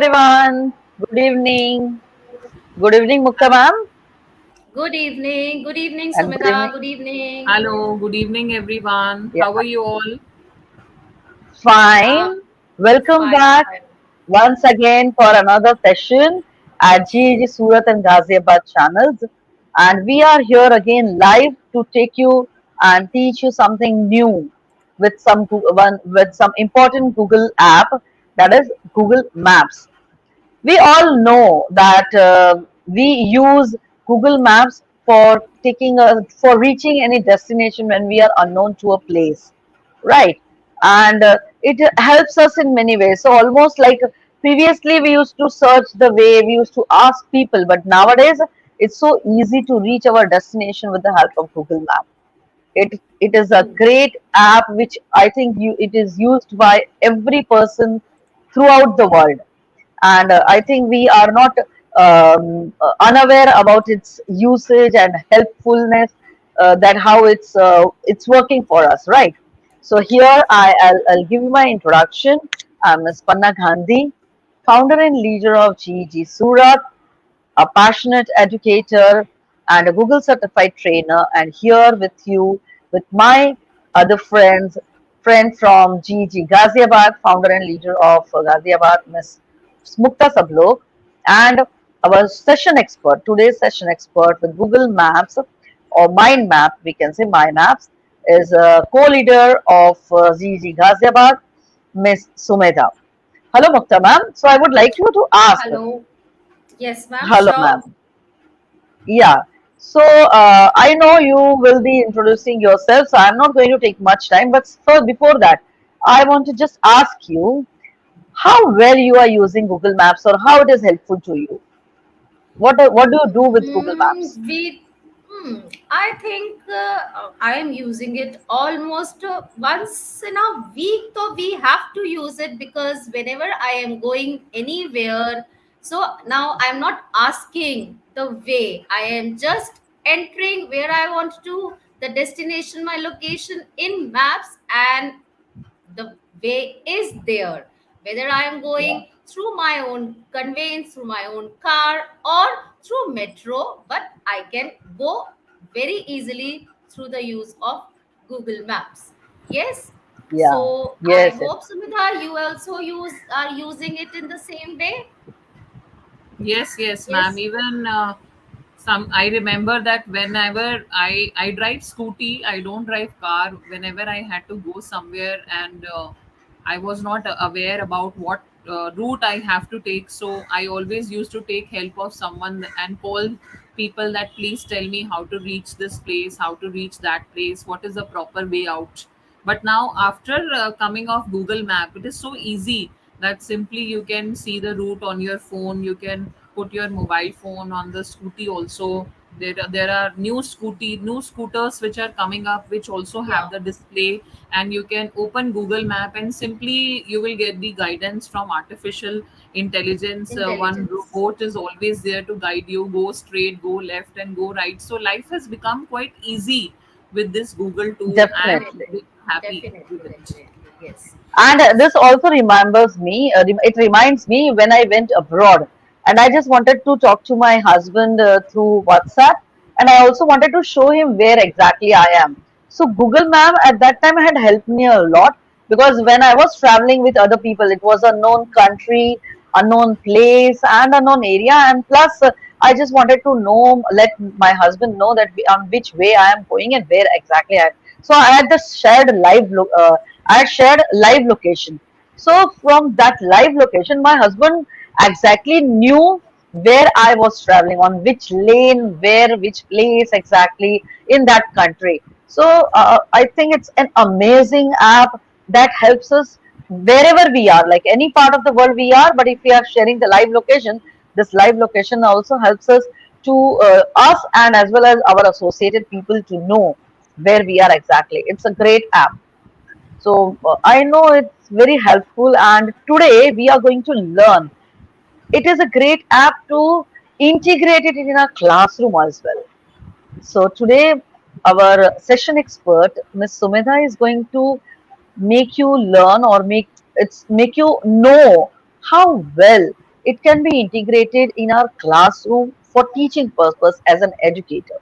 everyone. Good evening. Good evening, Mukta ma'am. Good evening. Good evening, And good evening. Sumita. Good evening. Hello, good evening, everyone. Yeah, How are you all? Uh, fine. Welcome Fine, back fine. once again for another session at GEG Surat and Ghaziabad channels. And we are here again live to take you and teach you something new with some important Google app, that is Google Maps. We all know that we use Google Maps for for reaching any destination when we are unknown to a place, right? And it helps us in many ways. So almost like previously we used to search the way, we used to ask people, but nowadays it's so easy to reach our destination with the help of Google Map. It is a True. great app which I think it is used by every person throughout the world, and I think we are not unaware about its usage and helpfulness, that how it's working for us, right? So here I'll give you my introduction. I'm Ms. Panna Gandhi, founder and leader of GEG Surat, a passionate educator and a Google certified trainer, and here with you with my other friend from GG Ghaziabad, founder and leader of Ghaziabad, Ms. Smukta Sablok, and our session expert, today's session expert with Google Maps or Mind Map, we can say My Maps, is a co-leader of GG Ghaziabad, Ms. Sumedha. Hello, Mukta ma'am. So I would like you to ask. Hello. Yes, ma'am. Hello, Sure. ma'am. Yeah. So I know you will be introducing yourself, so I'm not going to take much time. But before that, I want to just ask you how well you are using Google Maps or how it is helpful to you. What do you do with Google Maps? Mm, we, I think I am using it almost once in a week. So we have to use it because whenever I am going anywhere, so now I'm not asking the way. I am just entering where I want to, the destination, my location in maps, and the way is there, whether I am Yeah. going through my own conveyance, through my own car, or through metro, but I can go very easily through the use of Google Maps. Yes. So Yeah. I Yes. Yes. hope, Sumita, you also are using it in the same way. Yes, yes, ma'am. Yes. Even I remember that whenever I drive scooty, I don't drive car. Whenever I had to go somewhere and I was not aware about what route I have to take, so I always used to take help of someone and call people that please tell me how to reach this place, how to reach that place, what is the proper way out. But now after coming off Google Map, it is so easy that simply you can see the route on your phone. You can put your mobile phone on the scooty also. There are new scooters which are coming up, which also have Yeah. the display, and you can open Google Map and simply you will get the guidance from artificial intelligence. One Intelligence. robot is always there to guide you, go straight, go left, and go right. So life has become quite easy with this Google tool. I'm Definitely. Definitely. happy with Definitely. it. Definitely. Yes. And this also remembers me, it reminds me when I went abroad and I just wanted to talk to my husband through WhatsApp, and I also wanted to show him where exactly I am. So Google Map at that time had helped me a lot, because when I was traveling with other people, it was a known country, unknown place, and unknown area. And plus, I just wanted to know, let my husband know that on which way I am going and where exactly I am. So I had the I had shared live location. So from that live location, my husband exactly knew where I was traveling, on which lane, where, which place exactly in that country. So I think it's an amazing app that helps us wherever we are, like any part of the world we are. But if we are sharing the live location, this live location also helps us to us and as well as our associated people to know where we are exactly. It's a great app. So I know it's very helpful, and today we are going to learn. It is a great app to integrate it in a classroom as well. So today our session expert, Ms. Sumedha, is going to make you learn, or make you know how well it can be integrated in our classroom for teaching purpose as an educator,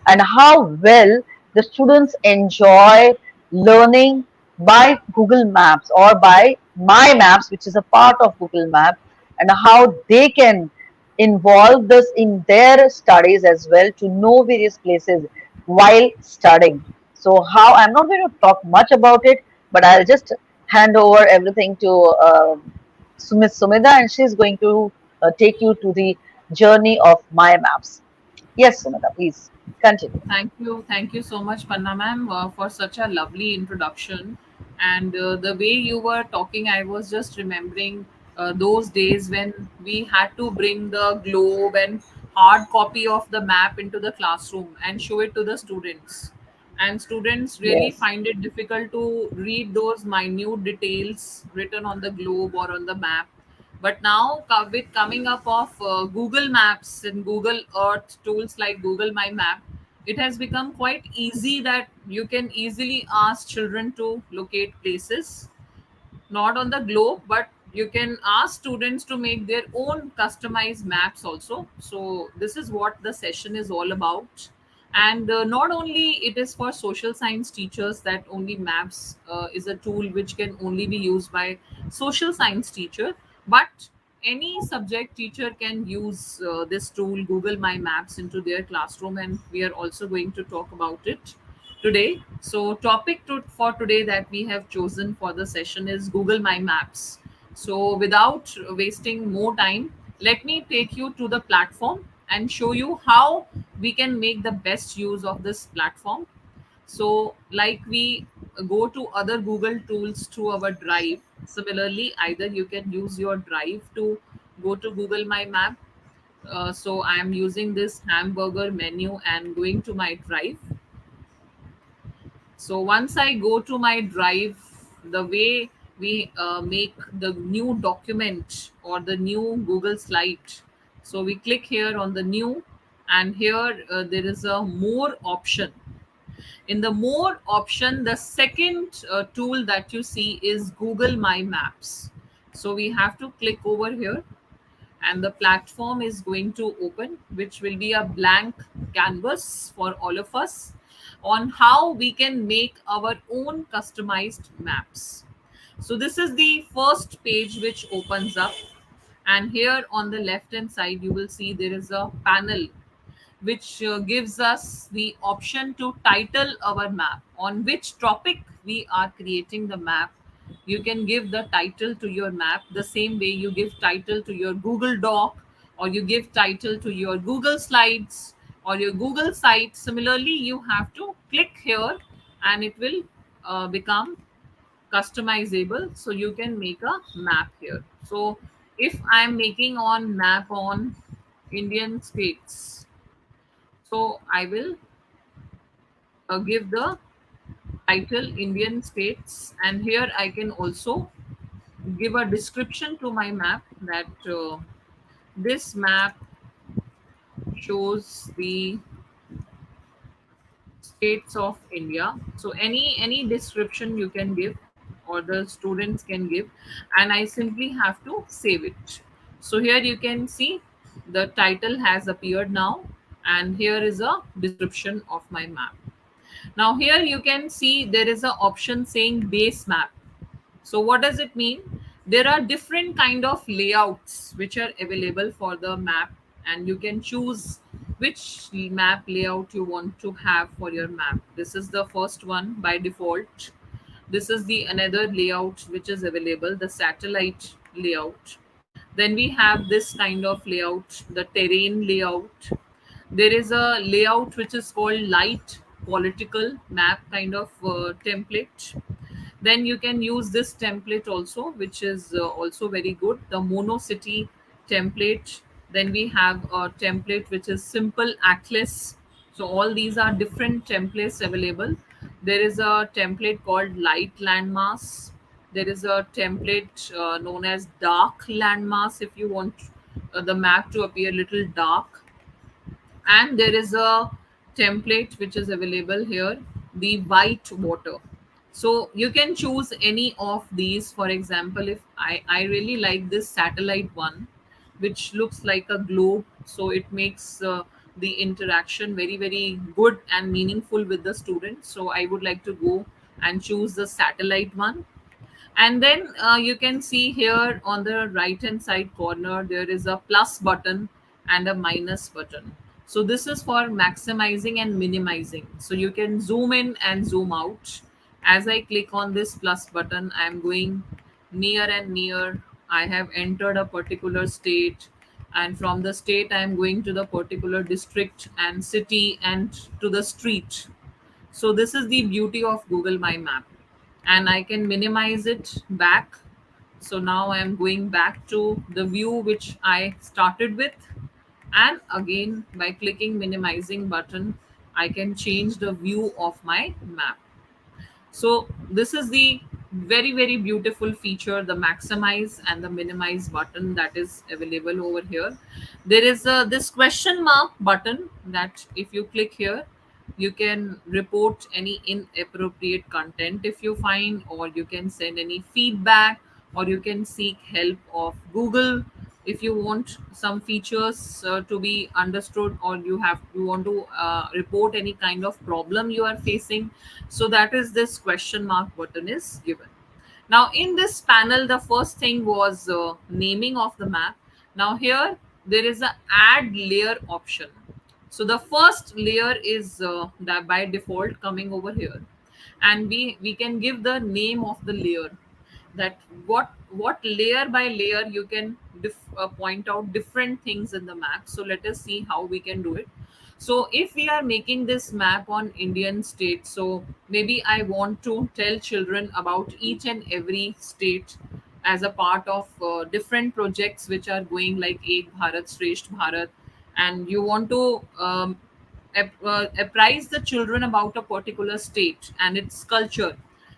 and how well the students enjoy learning by Google Maps or by My Maps, which is a part of Google Maps, and how they can involve this in their studies as well to know various places while studying. So, how I'm not going to talk much about it, but I'll just hand over everything to Sumida, and she's going to take you to the journey of My Maps. Yes, Sumida, please continue. Thank you so much, Panna ma'am, for such a lovely introduction. And the way you were talking, I was just remembering those days when we had to bring the globe and hard copy of the map into the classroom and show it to the students. And students really Yes, find it difficult to read those minute details written on the globe or on the map. But now, with coming up of Google Maps and Google Earth tools like Google My Map, it has become quite easy that you can easily ask children to locate places, not on the globe, but you can ask students to make their own customized maps also. So this is what the session is all about. And not only it is for social science teachers that only maps is a tool which can only be used by social science teacher, but any subject teacher can use this tool Google My Maps into their classroom, and we are also going to talk about it today. So, for today that we have chosen for the session is Google My Maps. So, without wasting more time, let me take you to the platform and show you how we can make the best use of this platform. So, like we go to other Google tools through our Drive, similarly, either you can use your Drive to go to Google My Map. So, I am using this hamburger menu and going to my Drive. So once I go to my drive, the way we make the new document or the new Google slide. So we click here on the new, and here there is a more option. In the more option, the second tool that you see is Google My Maps. So we have to click over here, and the platform is going to open, which will be a blank canvas for all of us on how we can make our own customized maps. So this is the first page which opens up, and here on the left hand side you will see there is a panel which gives us the option to title our map, on which topic we are creating the map. You can give the title to your map the same way you give title to your Google Doc, or you give title to your Google Slides or your Google site. Similarly, you have to click here, and it will become customizable, so you can make a map here. So if I'm making on map on Indian states, so I will give the title Indian states, and here I can also give a description to my map that this map shows the states of India. So any description you can give, or the students can give, and I simply have to save it. So here you can see the title has appeared now, and here is a description of my map. Now here you can see there is an option saying base map. So what does it mean? There are different kind of layouts which are available for the map, and you can choose which map layout you want to have for your map. This is the first one by default. This is the another layout which is available, the satellite layout. Then we have this kind of layout, the terrain layout. There is a layout which is called light political map kind of template. Then you can use this template also, which is also very good, the mono city template. Then we have a template which is simple atlas. So all these are different templates available. There is a template called light landmass. There is a template known as dark landmass if you want the map to appear little dark. And there is a template which is available here, the white water. So you can choose any of these. For example, if I really like this satellite one, which looks like a globe. So it makes the interaction very, very good and meaningful with the student. So I would like to go and choose the satellite one. And then you can see here on the right hand side corner there is a plus button and a minus button. So this is for maximizing and minimizing, so you can zoom in and zoom out. As I click on this plus button, I am going near and near. I have entered a particular state, and from the state I am going to the particular district and city and to the street. So this is the beauty of Google My Map. And I can minimize it back. So now I am going back to the view which I started with. And again, by clicking minimizing button, I can change the view of my map. So this is the very, very beautiful feature, the maximize and the minimize button that is available over here. There is this question mark button that if you click here, you can report any inappropriate content if you find, or you can send any feedback, or you can seek help of Google if you want some features to be understood, or you want to report any kind of problem you are facing. So that is this question mark button is given. Now in this panel, the first thing was naming of the map. Now here there is a add layer option. So the first layer is that by default coming over here, and we can give the name of the layer, that what layer by layer you can point out different things in the map. So let us see how we can do it. So if we are making this map on Indian states, so maybe I want to tell children about each and every state as a part of different projects which are going like Ek Bharat, Shresht Bharat, and you want to apprise the children about a particular state and its culture.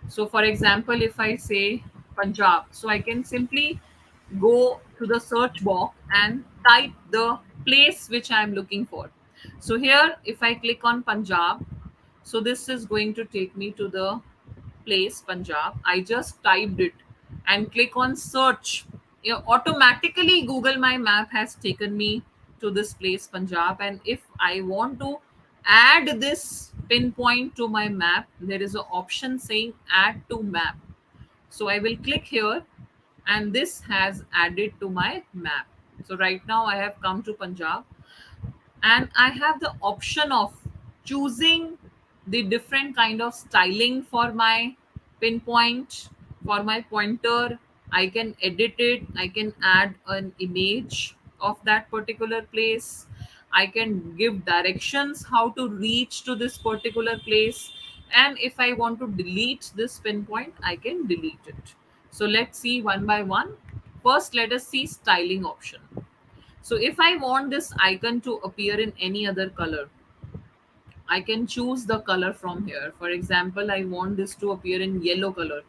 So, for example, if I say Punjab, so I can simply go to the search box and type the place which I am looking for. So, here, if I click on Punjab, so this is going to take me to the place Punjab. I just typed it and click on search. You know, automatically Google My Map has taken me to this place Punjab. And if I want to add this pinpoint to my map, there is an option saying add to map. So I will click here, and this has added to my map. So right now I have come to Punjab, and I have the option of choosing the different kind of styling for my pinpoint, for my pointer. I can edit it, I can add an image of that particular place, I can give directions how to reach to this particular place, and if I want to delete this pinpoint, I can delete it. So let's see one by one. First, let us see styling option. So if I want this icon to appear in any other color, I can choose the color from here. For example, I want this to appear in yellow color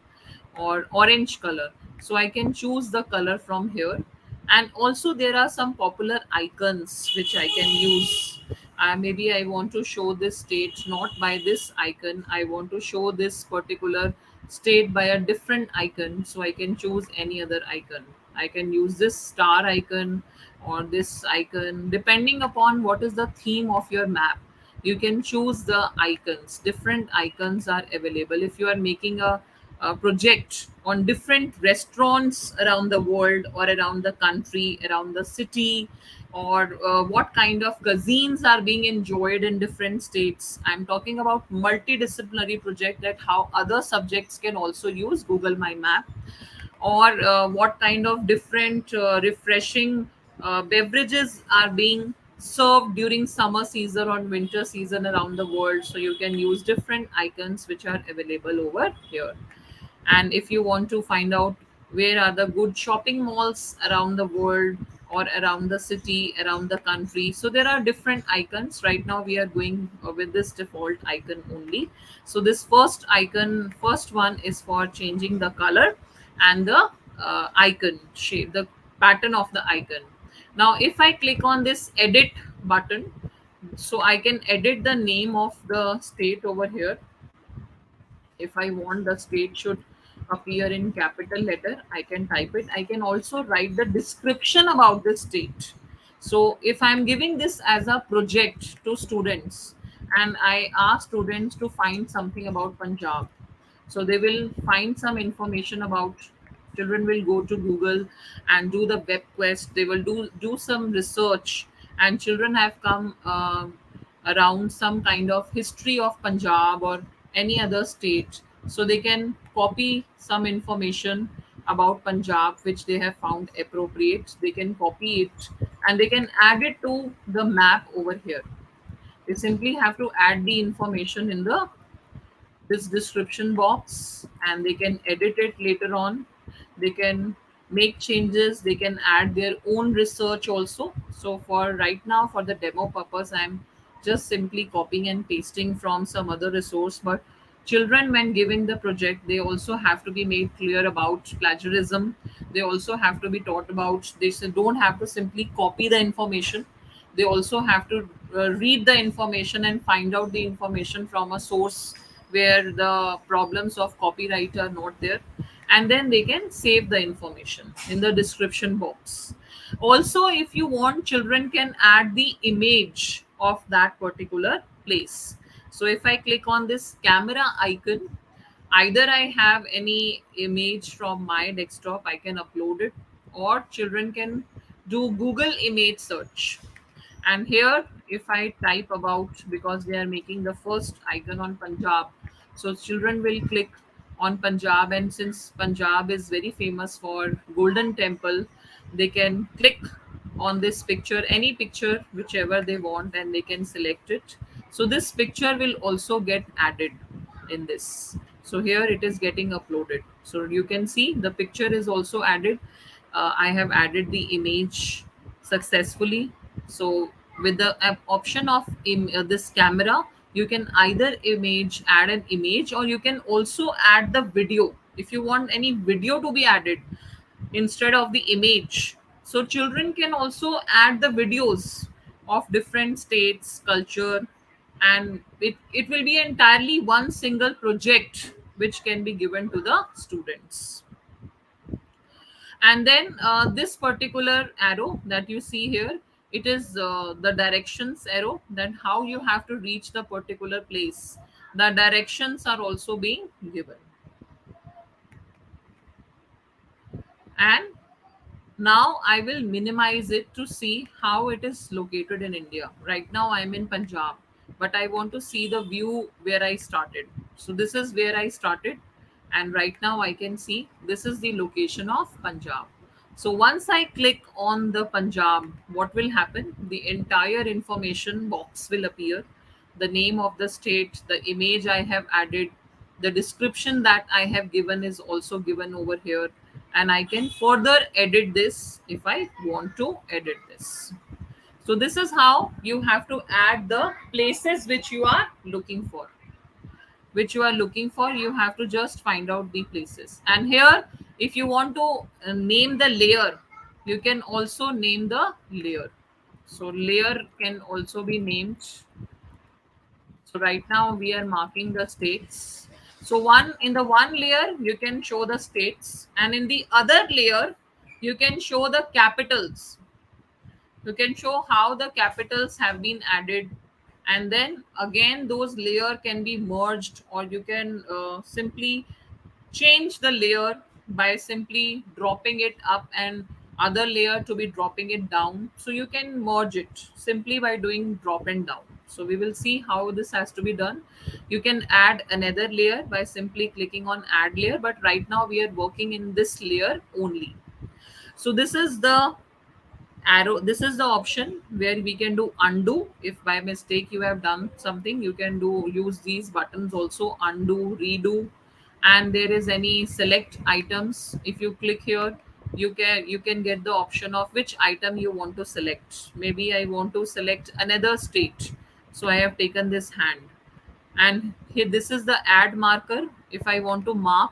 or orange color. So I can choose the color from here. And also there are some popular icons which I can use. Maybe I want to show this state not by this icon. I want to show this particular state by a different icon. So I can choose any other icon. I can use this star icon or this icon depending upon what is the theme of your map. You can choose the icons. Different icons are available. If you are making a project on different restaurants around the world or around the country, around the city, or what kind of cuisines are being enjoyed in different states, I'm talking about multidisciplinary project, that how other subjects can also use Google My Map, or what kind of different refreshing beverages are being served during summer season or winter season around the world. So you can use different icons which are available over here. And if you want to find out where are the good shopping malls around the world or around the city, around the country, so there are different icons. Right now we are going with this default icon only. So this first icon, first one is for changing the color and the icon shape, the pattern of the icon. Now if I click on this edit button, so I can edit the name of the state over here. If I want the state should appear in capital letter, I can type it. I can also write the description about the state. So if I'm giving this as a project to students and I ask students to find something about Punjab, so they will find some information about, children will go to Google and do the web quest, they will do some research, and children have come around some kind of history of Punjab or any other state, so they can copy some information about Punjab which they have found appropriate, they can copy it and they can add it to the map over here. They simply have to add the information in the this description box and they can edit it later on, they can make changes, they can add their own research also. So for right now, for the demo purpose, I'm just simply copying and pasting from some other resource. But children, when giving the project, they also have to be made clear about plagiarism, they also have to be taught about, don't have to simply copy the information, they also have to read the information and find out the information from a source where the problems of copyright are not there, and then they can save the information in the description box. Also, if you want, children can add the image of that particular place. So if I click on this camera icon, either I have any image from my desktop, I can upload it, or children can do Google image search. And here, if I type about, because they are making the first icon on Punjab, so children will click on Punjab, and since Punjab is very famous for Golden Temple, they can click on this picture, any picture, whichever they want, and they can select it. So this picture will also get added in this. So here it is getting uploaded. So you can see the picture is also added. I have added the image successfully. So with the option of this camera, you can either image add an image, or you can also add the video if you want any video to be added instead of the image. So children can also add the videos of different states, culture, and it will be entirely one single project which can be given to the students. And then this particular arrow that you see here, it is the directions arrow, that how you have to reach the particular place, the directions are also being given. And now I will minimize it to see how it is located in India. Right now I'm in Punjab, but I want to see the view where I started. So this is where I started, and right now I can see this is the location of Punjab. So once I click on the Punjab, what will happen? The entire information box will appear. The name of the state, the image I have added, the description that I have given is also given over here, and I can further edit this if I want to edit this. So this is how you have to add the places which you are looking for. You have to just find out the places. And here, if you want to name the layer, you can also name the layer. So layer can also be named. So right now we are marking the states. So one in the one layer you can show the states, and in the other layer you can show the capitals. You can show how the capitals have been added, and then again those layer can be merged, or you can simply change the layer by simply dropping it up and other layer to be dropping it down. So you can merge it simply by doing drop and down. So we will see how this has to be done. You can add another layer by simply clicking on add layer, but right now we are working in this layer only. So this is the arrow, this is the option where we can do undo. If by mistake you have done something, you can do use these buttons also, undo, redo. And there is any select items, if you click here, you can get the option of which item you want to select. Maybe I want to select another state, so I have taken this hand, and here this is the add marker. If I want to mark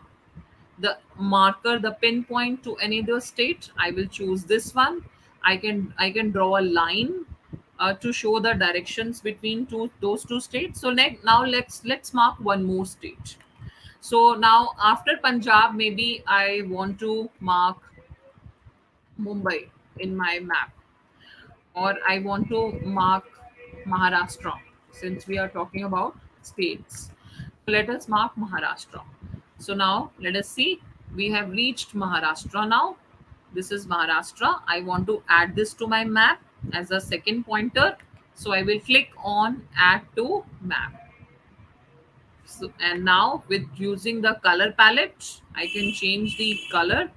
the marker, the pinpoint to any other state, I will choose this one. I can draw a line to show the directions between those two states. So now let's mark one more state. So now after Punjab, maybe I want to mark Mumbai in my map, or I want to mark Maharashtra, since we are talking about states. So let us mark Maharashtra. So now let us see. We have reached Maharashtra now. This is Maharashtra. I want to add this to my map as a second pointer. So I will click on add to map. So, and now with using the color palette, I can change the color.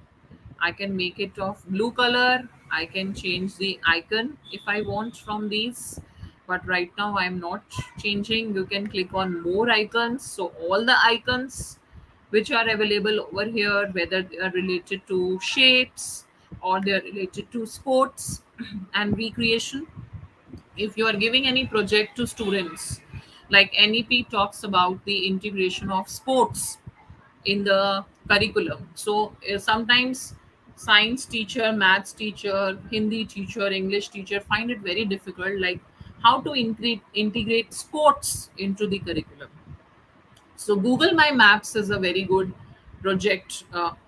I can make it of blue color. I can change the icon if I want from these. But right now I'm not changing. You can click on more icons. So all the icons which are available over here, whether they are related to shapes or they are related to sports and recreation. If you are giving any project to students, like NEP talks about the integration of sports in the curriculum. So sometimes science teacher, maths teacher, Hindi teacher, English teacher find it very difficult, like how to integrate sports into the curriculum. So Google My Maps is a very good project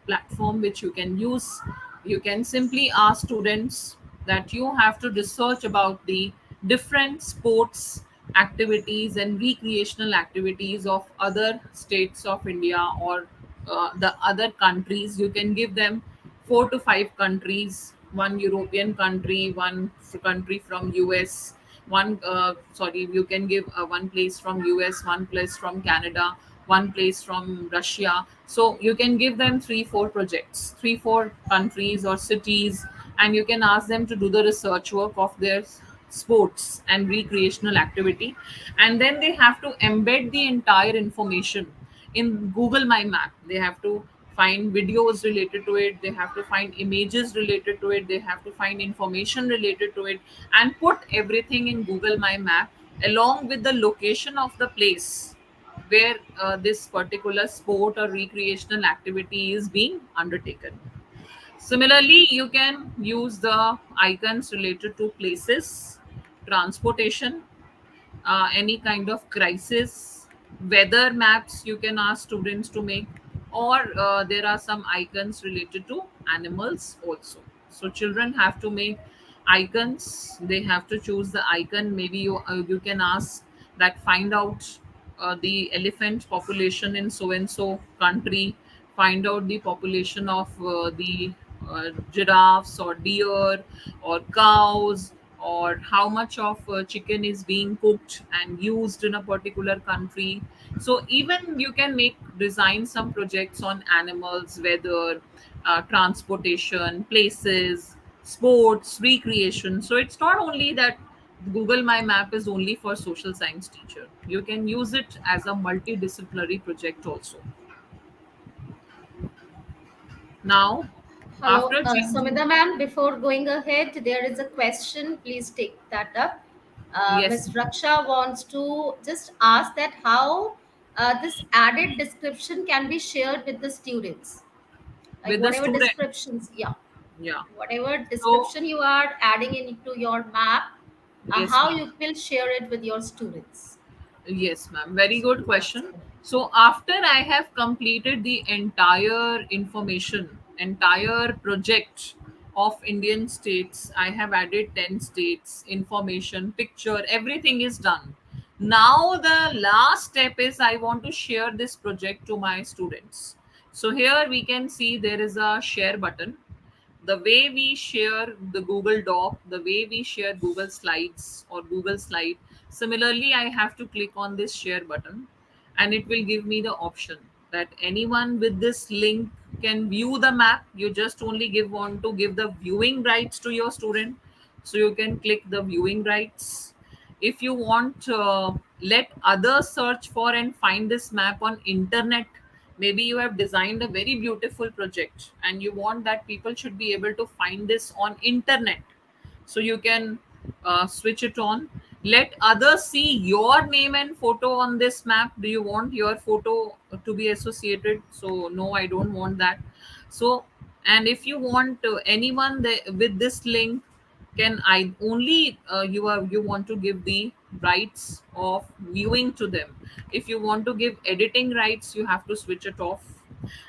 platform which you can use. You can simply ask students that you have to research about the different sports activities and recreational activities of other states of India, or the other countries. You can give them 4 to 5 countries, one European country, one country from US, one sorry, you can give one place from US, one place from Canada, one place from Russia. So you can give them 3 4 projects, 3 4 countries or cities, and you can ask them to do the research work of their sports and recreational activity, and then they have to embed the entire information in Google My Map. They have to find videos related to it, they have to find images related to it, they have to find information related to it, and put everything in Google My Map along with the location of the place where this particular sport or recreational activity is being undertaken. Similarly, you can use the icons related to places, transportation, any kind of crisis, weather maps you can ask students to make, or there are some icons related to animals also. So children have to make icons. They have to choose the icon. Maybe you can ask that find out the elephant population in so and so country, find out the population of the giraffes or deer or cows, or how much of chicken is being cooked and used in a particular country. So even you can make design some projects on animals, weather, transportation, places, sports, recreation. So it's not only that Google My Map is only for social science teacher. You can use it as a multidisciplinary project also. Now, Hello, after changing, Samida ma'am. Before going ahead, there is a question. Please take that up. yes, Ms. Raksha wants to just ask that how this added description can be shared with the students. Like with the whatever student, descriptions, yeah, yeah. whatever So description you are adding into your map, yes, how ma'am. you will share it with your students. Yes, ma'am. Very So good please ask question. them. So after I have completed the entire information, entire project of Indian states, I have added 10 states, information, picture, everything is done. Now the last step is I want to share this project to my students. So here we can see there is a share button. The way we share the Google Doc, the way we share Google Slides or Google Slide, similarly, I have to click on this share button, and it will give me the option that anyone with this link can view the map. You just only want to give the viewing rights to your student. So you can click the viewing rights. If you want let others search for and find this map on internet, maybe you have designed a very beautiful project and you want that people should be able to find this on internet, so you can switch it on. Let others see your name and photo on this map. Do you want your photo to be associated? So no, I don't want that. So, and if you want anyone with this link, can I only you want to give the rights of viewing to them. If you want to give editing rights, you have to switch it off.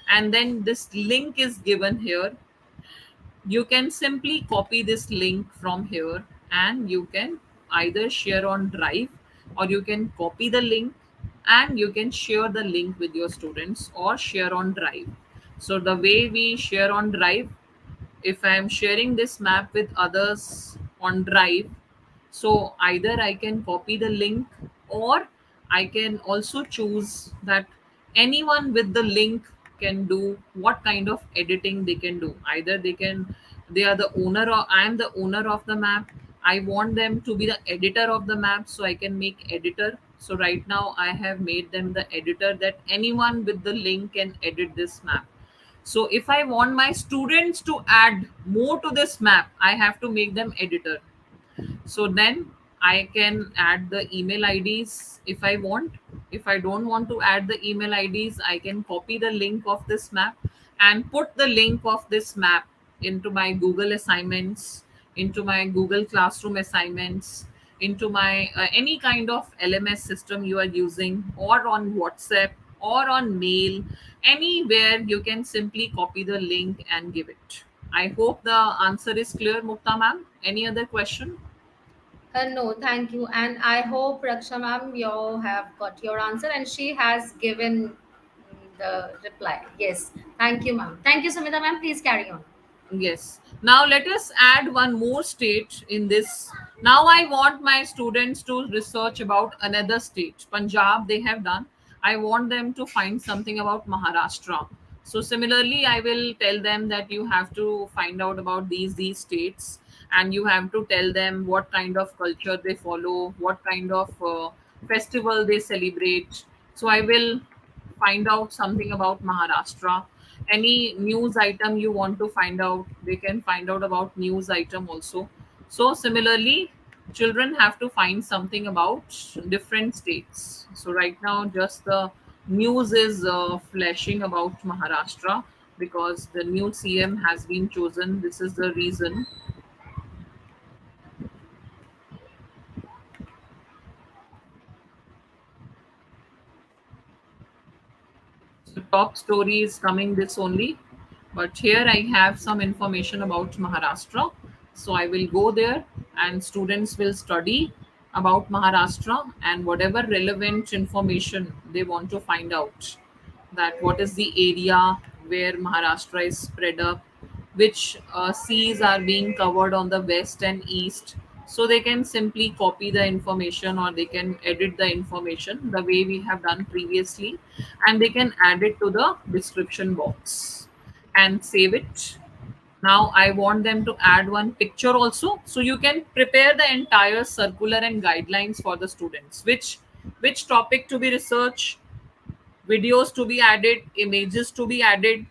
And then this link is given here. You can simply copy this link from here, and you can either share on drive, or you can copy the link and you can share the link with your students or share on drive. So the way we share on drive, if I am sharing this map with others on drive, so either I can copy the link, or I can also choose that anyone with the link can do what kind of editing they can do. Either they are the owner, or I am the owner of the map. I want them to be the editor of the map, so I can make editor. So right now I have made them the editor, that anyone with the link can edit this map. So if I want my students to add more to this map, I have to make them editor. So then I can add the email IDs if I want. If I don't want to add the email IDs, I can copy the link of this map and put the link of this map into my Google assignments, into my Google Classroom assignments, into my any kind of LMS system you are using, or on WhatsApp, or on mail. Anywhere you can simply copy the link and give it. I hope the answer is clear, Mukta ma'am. Any other question? No, thank you. And I hope, Raksha ma'am, you have got your answer and she has given the reply. Yes. Thank you, ma'am. Thank you, Samita ma'am. Please carry on. Yes. Now let us add one more state in this. Now I want my students to research about another state. Punjab, they have done. I want them to find something about Maharashtra. So similarly, I will tell them that you have to find out about these states, and you have to tell them what kind of culture they follow, what kind of festival they celebrate. So I will find out something about Maharashtra. Any news item you want to find out, they can find out about news item also. So similarly, children have to find something about different states. So right now, just the news is flashing about Maharashtra, because the new CM has been chosen. This is the reason. So top story is coming this only, but here I have some information about Maharashtra. So I will go there, and students will study about Maharashtra and whatever relevant information they want to find out. That what is the area where Maharashtra is spread up, which seas are being covered on the west and east. So they can simply copy the information, or they can edit the information the way we have done previously, and they can add it to the description box and save it. Now I want them to add one picture also, so you can prepare the entire circular and guidelines for the students, which topic to be researched, videos to be added, images to be added,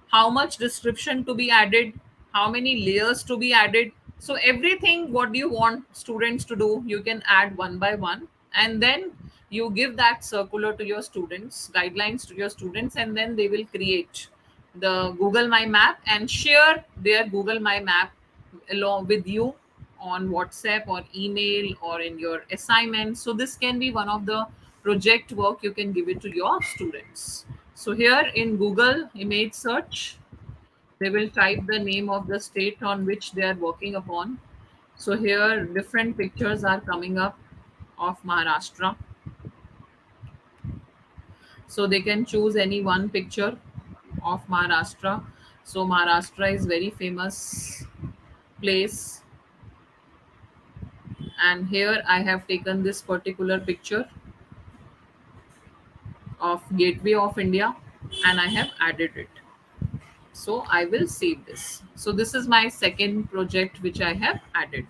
how much description to be added, how many layers to be added. So everything what you want students to do, you can add one by one, and then you give that circular to your students, guidelines to your students, and then they will create the Google My Map and share their Google My Map along with you on WhatsApp or email or in your assignment. So this can be one of the project work you can give it to your students. So here in Google image search, they will type the name of the state on which they are working upon. So here different pictures are coming up of Maharashtra. So they can choose any one picture of Maharashtra. So Maharashtra is very famous place, and here I have taken this particular picture of Gateway of India, and I have added it. So I will save this. So this is my second project which I have added.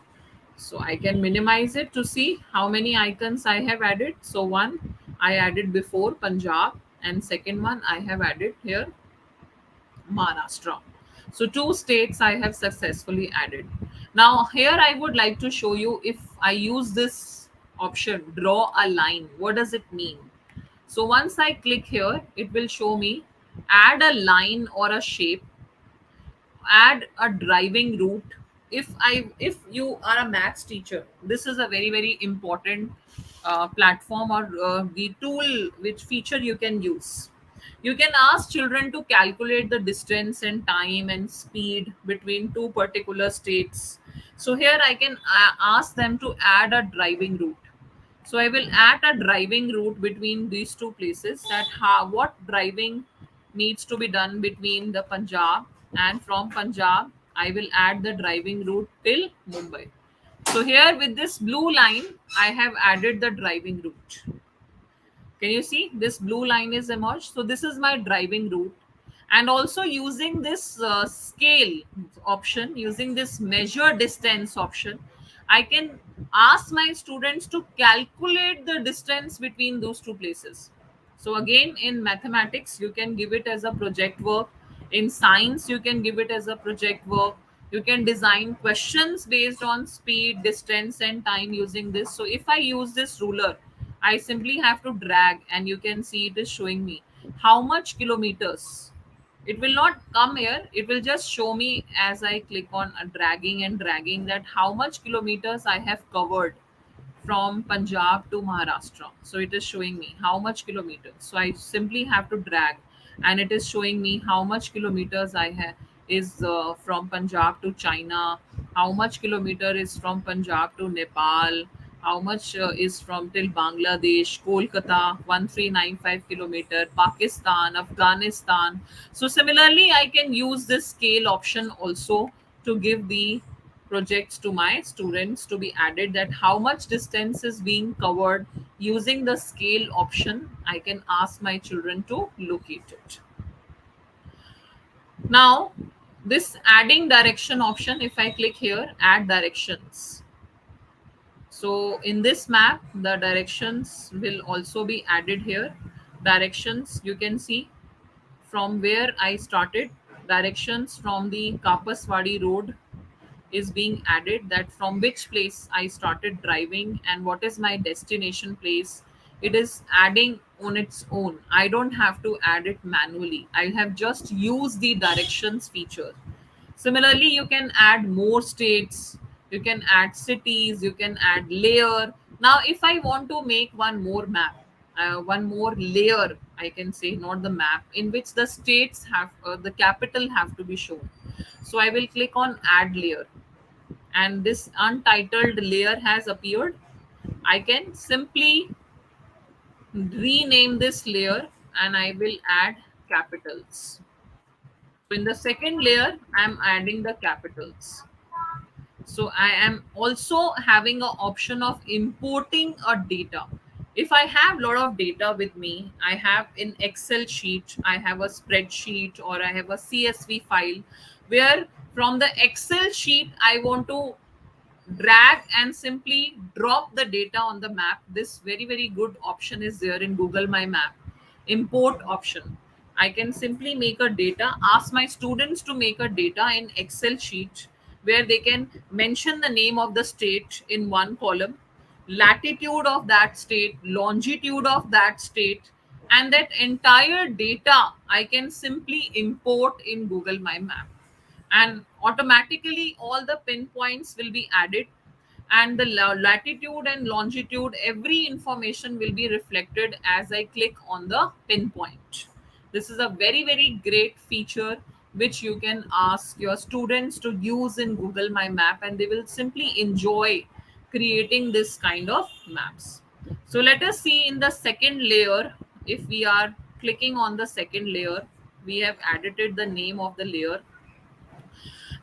So I can minimize it to see how many icons I have added. So one I added before Punjab, and second one I have added here Maharashtra. So two states I have successfully added. Now here I would like to show you, if I use this option, draw a line, what does it mean? So once I click here, it will show me add a line or a shape, add a driving route, if you are a maths teacher, this is a very very important platform, or the tool which feature you can use. You can ask children to calculate the distance and time and speed between two particular states. So here I can ask them to add a driving route. So I will add a driving route between these two places, that how what driving needs to be done between the Punjab, and from Punjab I will add the driving route till Mumbai. So here with this blue line I have added the driving route. Can you see this blue line is emerged? So this is my driving route. And also using this scale option, using this measure distance option, I can ask my students to calculate the distance between those two places. So again, in mathematics, you can give it as a project work. In science, you can give it as a project work. You can design questions based on speed, distance, and time using this. So if I use this ruler, I simply have to drag, and you can see it is showing me how much kilometers. It will not come here, it will just show me as I click on dragging and dragging, that how much kilometers I have covered from Punjab to Maharashtra. So it is showing me how much kilometers. So I simply have to drag, and it is showing me how much kilometers I have is from Punjab to China, how much kilometer is from Punjab to Nepal, how much is from till Bangladesh, Kolkata, 1395 kilometer, Pakistan, Afghanistan. So similarly, I can use this scale option also to give the projects to my students to be added, that how much distance is being covered using the scale option. I can ask my children to locate it. Now this adding direction option, if I click here, add directions, so in this map the directions will also be added here. Directions, you can see from where I started, directions from the Kapaswadi road is being added, that from which place I started driving and what is my destination place. It is adding on its own. I don't have to add it manually. I have just used the directions feature. Similarly, you can add more states, you can add cities, you can add layer. Now, if I want to make one more map, one more layer, I can say, not the map, in which the states have, the capital have to be shown. So I will click on add layer, and this untitled layer has appeared. I can simply rename this layer, and I will add capitals. So in the second layer, I'm adding the capitals. So I am also having an option of importing a data. If I have a lot of data with me, I have in Excel sheet, I have a spreadsheet, or I have a CSV file, where from the Excel sheet I want to drag and simply drop the data on the map. This very very good option is there in Google My Map, import option. I can simply make a data, ask my students to make a data in Excel sheet, where they can mention the name of the state in one column, latitude of that state, longitude of that state, and that entire data I can simply import in Google My Map, and automatically all the pinpoints will be added, and the latitude and longitude, every information will be reflected as I click on the pinpoint. This is a very very great feature which you can ask your students to use in Google My Map, and they will simply enjoy creating this kind of maps. So let us see in the second layer. If we are clicking on the second layer, we have edited the name of the layer,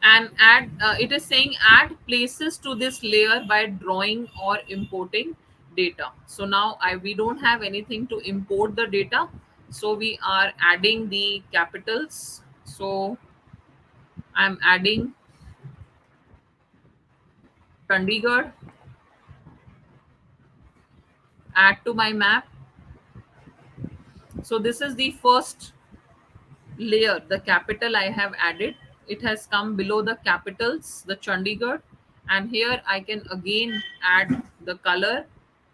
and add, it is saying add places to this layer by drawing or importing data. So now we don't have anything to import the data, so we are adding the capitals. So I'm adding Chandigarh, add to my map. So this is the first layer, the capital I have added. It has come below the capitals, the Chandigarh, and here I can again add the color.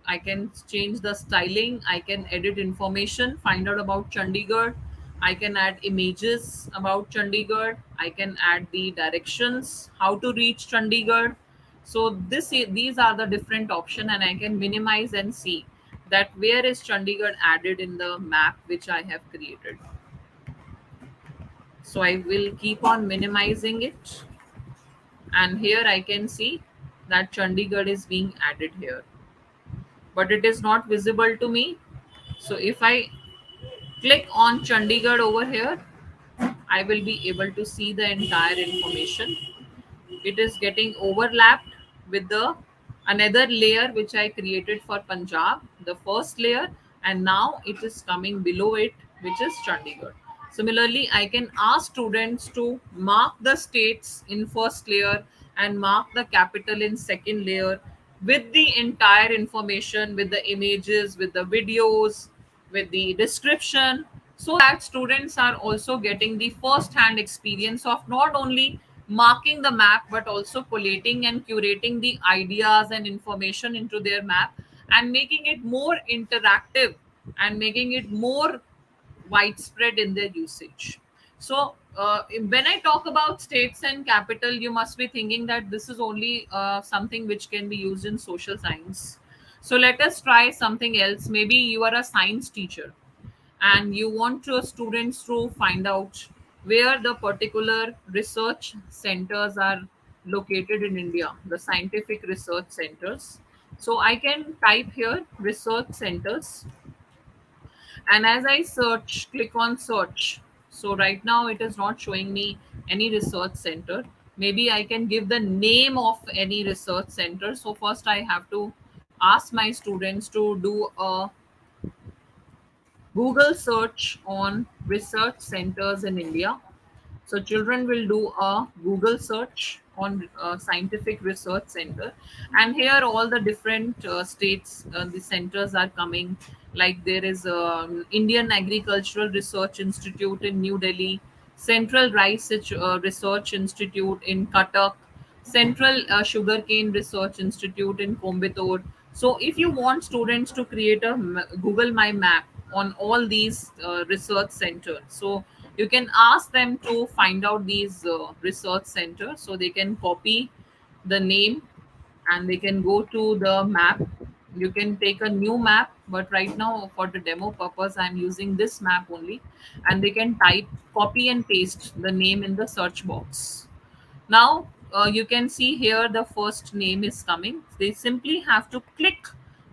I can change the styling. I can edit information, find out about Chandigarh. I can add images about Chandigarh. I can add the directions, how to reach Chandigarh. So these are the different option, and I can minimize and see that where is Chandigarh added in the map which I have created. So I will keep on minimizing it, and here I can see that Chandigarh is being added here, but it is not visible to me. So if I click on Chandigarh over here, I will be able to see the entire information. It is getting overlapped with the another layer which I created for Punjab, the first layer, and now it is coming below it, which is Chandigarh. Similarly, I can ask students to mark the states in first layer and mark the capital in second layer with the entire information, with the images, with the videos, with the description, so that students are also getting the first hand experience of not only marking the map but also collating and curating the ideas and information into their map, and making it more interactive and making it more widespread in their usage. So, when I talk about states and capital, you must be thinking that this is only something which can be used in social science. So, let us try something else. Maybe you are a science teacher and you want your students to find out where the particular research centers are located in India, the scientific research centers. So, I can type here research centers, and as I search, click on search. So right now it is not showing me any research center. Maybe I can give the name of any research center. So first I have to ask my students to do a Google search on research centers in India. So children will do a Google search on scientific research center, and here all the different states, the centers are coming. Like there is Indian Agricultural Research Institute in New Delhi, Central Research Institute in Cuttack, Central Sugarcane Research Institute in Coimbatore. So if you want students to create a Google My Map on all these research centers, so you can ask them to find out these research centers, so they can copy the name and they can go to the map. You can take a new map, but right now for the demo purpose I'm using this map only, and they can type, copy and paste the name in the search box. Now you can see here the first name is coming. They simply have to click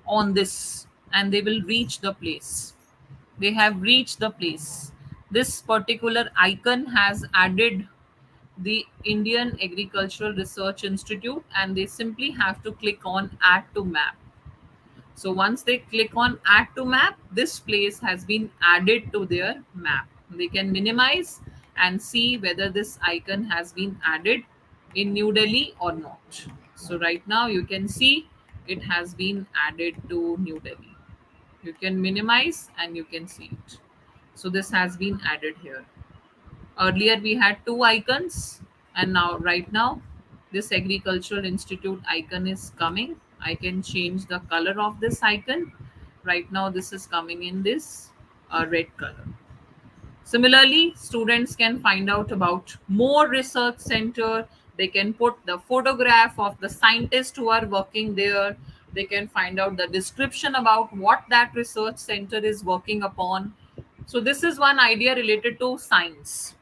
on this and they will reach the place. They have reached the place. This particular icon has added the Indian Agricultural Research Institute, and they simply have to click on add to map. So once they click on add to map, this place has been added to their map. They can minimize and see whether this icon has been added in New Delhi or not. So right now you can see it has been added to New Delhi. You can minimize and you can see it. So this has been added here. Earlier we had two icons, and now right now this agricultural institute icon is coming. I can change the color of this icon. Right now this is coming in this red color. Similarly, students can find out about more research center. They can put the photograph of the scientists who are working there. They can find out the description about what that research center is working upon. So this is one idea related to science.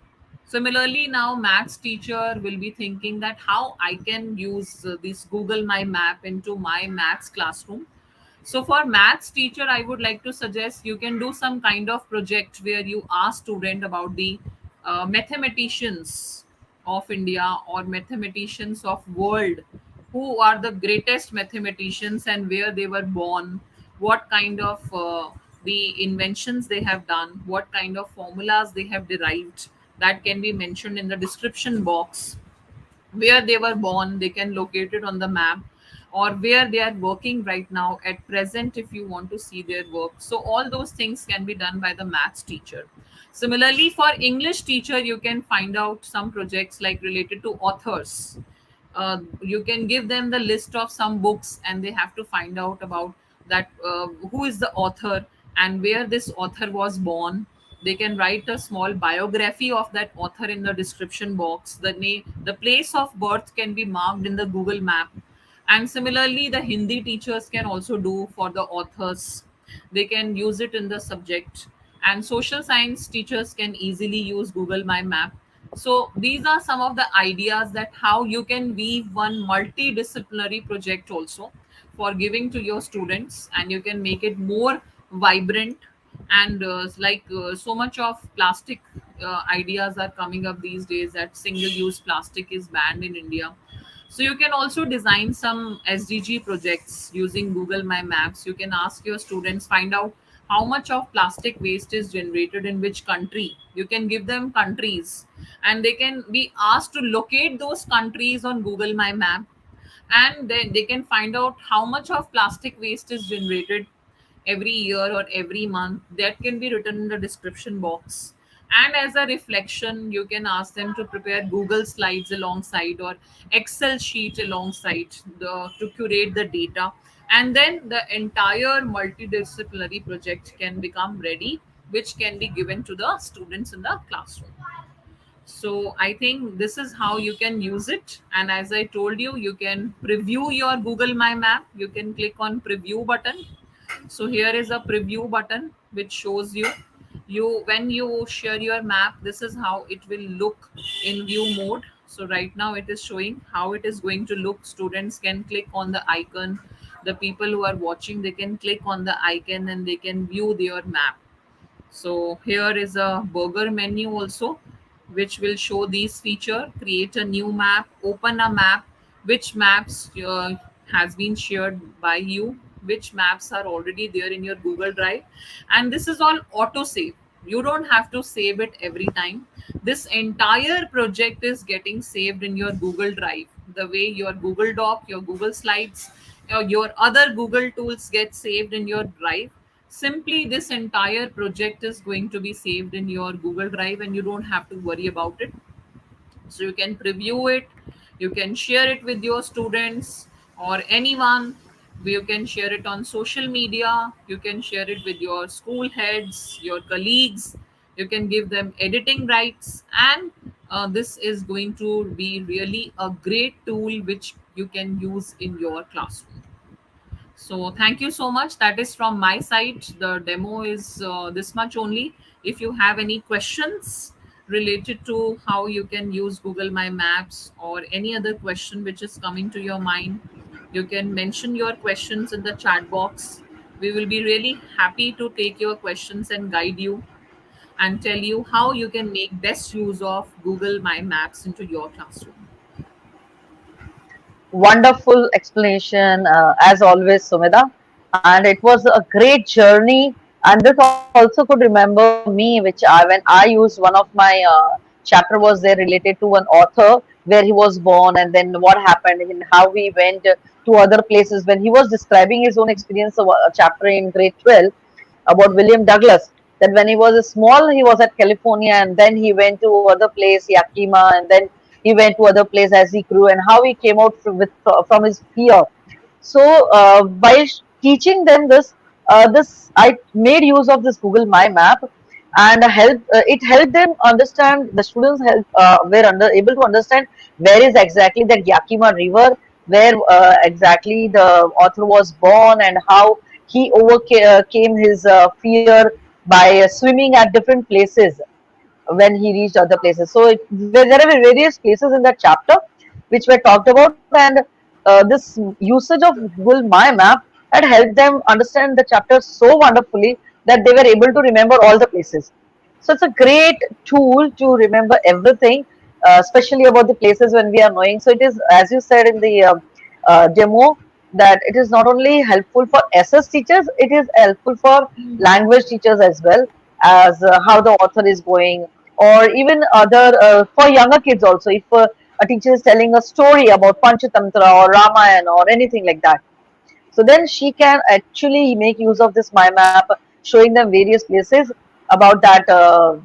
Similarly, now maths teacher will be thinking that how I can use this Google My Map into my maths classroom. So for maths teacher, I would like to suggest you can do some kind of project where you ask student about the mathematicians of India or mathematicians of world, who are the greatest mathematicians and where they were born, what kind of the inventions they have done, what kind of formulas they have derived. That can be mentioned in the description box. Where they were born, they can locate it on the map, or where they are working right now at present if you want to see their work. So all those things can be done by the maths teacher. Similarly, for English teacher, you can find out some projects like related to authors. You can give them the list of some books and they have to find out about that, who is the author and where this author was born, They can write a small biography of that author in the description box. The name, the place of birth can be marked in the Google map. And similarly, the Hindi teachers can also do for the authors. They can use it in the subject. And social science teachers can easily use Google My Map. So these are some of the ideas that how you can weave one multidisciplinary project also for giving to your students, and you can make it more vibrant. And so much of plastic ideas are coming up these days, that single use plastic is banned in India. So you can also design some SDG projects using Google My Maps. You can ask your students, find out how much of plastic waste is generated in which country. You can give them countries, and they can be asked to locate those countries on Google My Map, and then they can find out how much of plastic waste is generated every year or every month. That can be written in the description box. And as a reflection, you can ask them to prepare Google slides alongside, or Excel sheet alongside, to curate the data. And then the entire multidisciplinary project can become ready, which can be given to the students in the classroom. So I think this is how you can use it. And as I told you, you can preview your Google My Map. You can click on preview button. So here is a preview button which shows you, when you share your map, this is how it will look in view mode. So right now it is showing how it is going to look. Students can click on the icon. The people who are watching, they can click on the icon and they can view their map. So here is a burger menu also, which will show these feature. Create a new map, open a map, which maps has been shared by you, which maps are already there in your Google Drive. And this is all auto save. You don't have to save it every time. This entire project is getting saved in your Google Drive. The way your Google Doc, your Google Slides, your other Google tools get saved in your drive. Simply this entire project is going to be saved in your Google Drive, and you don't have to worry about it. So you can preview it, you can share it with your students or anyone. You can share it on social media, you can share it with your school heads, your colleagues. You can give them editing rights, and this is going to be really a great tool which you can use in your classroom. So thank you so much. That is from my side. The demo is this much only. If you have any questions related to how you can use Google My Maps, or any other question which is coming to your mind, you can mention your questions in the chat box. We will be really happy to take your questions and guide you and tell you how you can make best use of Google My Maps into your classroom. Wonderful explanation, as always, Sumida. And it was a great journey. And this also could remember me, which when I used one of my chapter was there related to an author where he was born, and then what happened and how he went to other places. When he was describing his own experience of a chapter in grade 12 about William Douglas, that when he was small, he was at California, and then he went to other place, Yakima, and then he went to other place as he grew, and how he came out from his fear. So by teaching them this, this I made use of this Google My Map, and it helped them understand. The students were able to understand where is exactly that Yakima River, where exactly the author was born, and how he overcame his fear by swimming at different places when he reached other places. So there are various places in that chapter which were talked about, and this usage of Google My Map had helped them understand the chapter so wonderfully that they were able to remember all the places. So it's a great tool to remember everything, especially about the places when we are knowing. So it is, as you said in the demo, that it is not only helpful for SS teachers, it is helpful for language teachers as well, as how the author is going, or even other for younger kids also. If a teacher is telling a story about Panchatantra or Ramayana or anything like that, so then she can actually make use of this My Map, showing them various places about that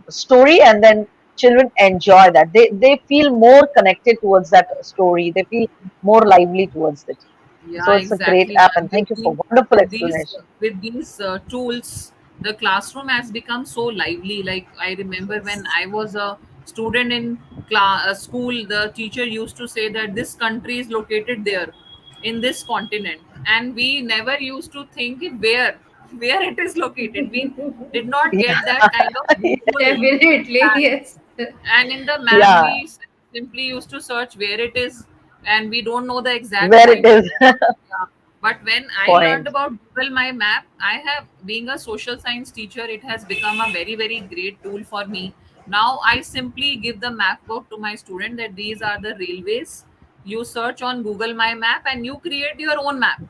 story, and then children enjoy that. They feel more connected towards that story. They feel more lively towards it. So Yeah, it's a great exactly. app, and And thank you for wonderful with these explanation. with these tools, the classroom has become so lively. Like I remember when I was a student in school, the teacher used to say that this country is located there in this continent, and we never used to think where it is located. We did not Yeah. get that kind of visual Definitely, impact. yes. And in the map Yeah. we simply used to search where it is, and we don't know the exact Where it point. is. Yeah. But when I learned Point. about Google My Map, I have, being a social science teacher, it has become a very, very great tool for me. Now I simply give the map book to my student that these are the railways. You search on Google My Map and you create your own map,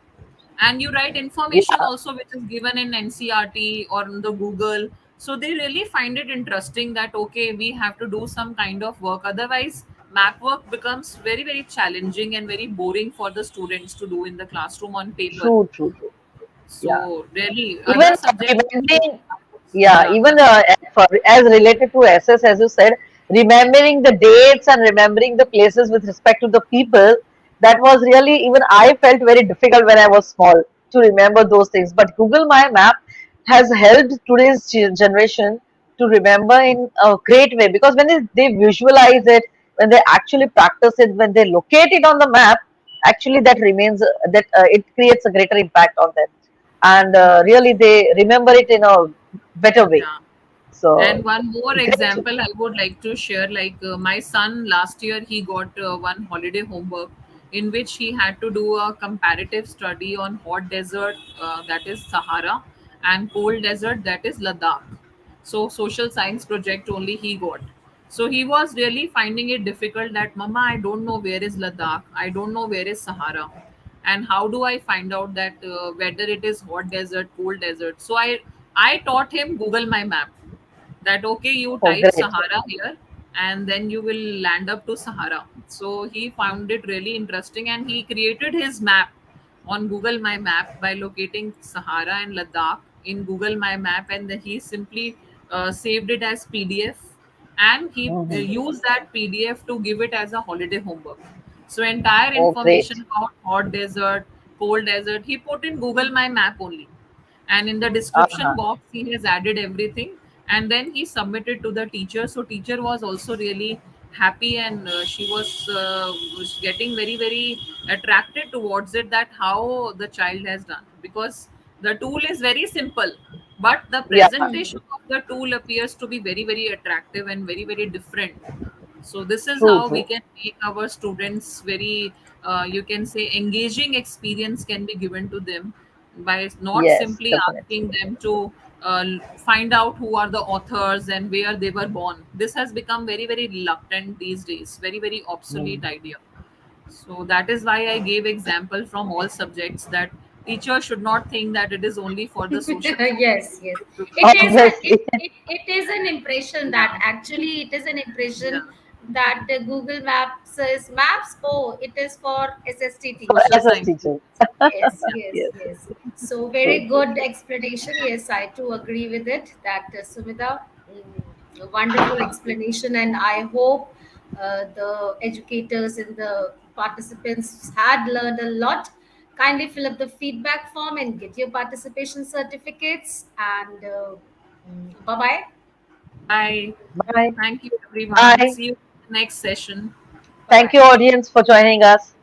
and you write information Yeah. also which is given in ncrt or in the google. So they really find it interesting that okay, we have to do some kind of work, otherwise map work becomes very, very challenging and very boring for the students to do in the classroom on paper. True, true, true. Yeah. So really Even other subjects can be, remembering, yeah, yeah, even as related to SS, as you said, remembering the dates and remembering the places with respect to the people, that was really, even I felt very difficult when I was small to remember those things. But Google My Map has helped today's generation to remember in a great way, because when they visualize it, when they actually practice it, when they locate it on the map, actually that remains, that it creates a greater impact on them, and really they remember it in a better way. yeah. So And one more great. example I would like to share, like my son last year, he got one holiday homework in which he had to do a comparative study on hot desert, that is Sahara, and cold desert, that is Ladakh. So social science project only he got. So he was really finding it difficult that Mama, I don't know where is Ladakh, I don't know where is Sahara, and how do I find out that whether it is hot desert, cold desert. So I taught him Google My Map, that okay, you Oh, type great. Sahara here and then you will land up to Sahara. So he found it really interesting and he created his map on Google My Map by locating Sahara and Ladakh in Google My Map, and then he simply saved it as PDF, and he Hmm. used that PDF to give it as a holiday homework. So entire Oh, great. information about hot desert, cold desert, he put in Google My Map only, and in the description Uh-huh. box he has added everything, and then he submitted to the teacher. So teacher was also really happy, and she was getting very, very attracted towards it, that how the child has done, because the tool is very simple, but the Yeah. presentation of the tool appears to be very, very attractive and very, very different. So this is True, how we true. can make our students very, you can say, engaging experience can be given to them by not Yes, simply definitely. asking them to uh, find out who are the authors and where they were born. This has become very, very reluctant these days, very, very Hmm. obsolete idea. So that is why I gave example from all subjects, that teachers should not think that it is only for the social science. Yes, yes. It should It also is be, it, Obviously. it, it is an impression that yeah, actually it is an yeah, impression that Google Maps says maps. Oh, it is for SST For social teachers. SS science teachers. students. Yes, Yeah. yes, Yes. yes. So True, very true. good explanation. Yes, I too agree with it. That Sumita, a wonderful explanation, and I hope the educators and the participants had learned a lot. Kindly fill up the feedback form and get your participation certificates. And bye bye. Bye. Bye. Thank you, everyone. Bye. See you in the next session. Bye Thank bye. you, audience, for joining us.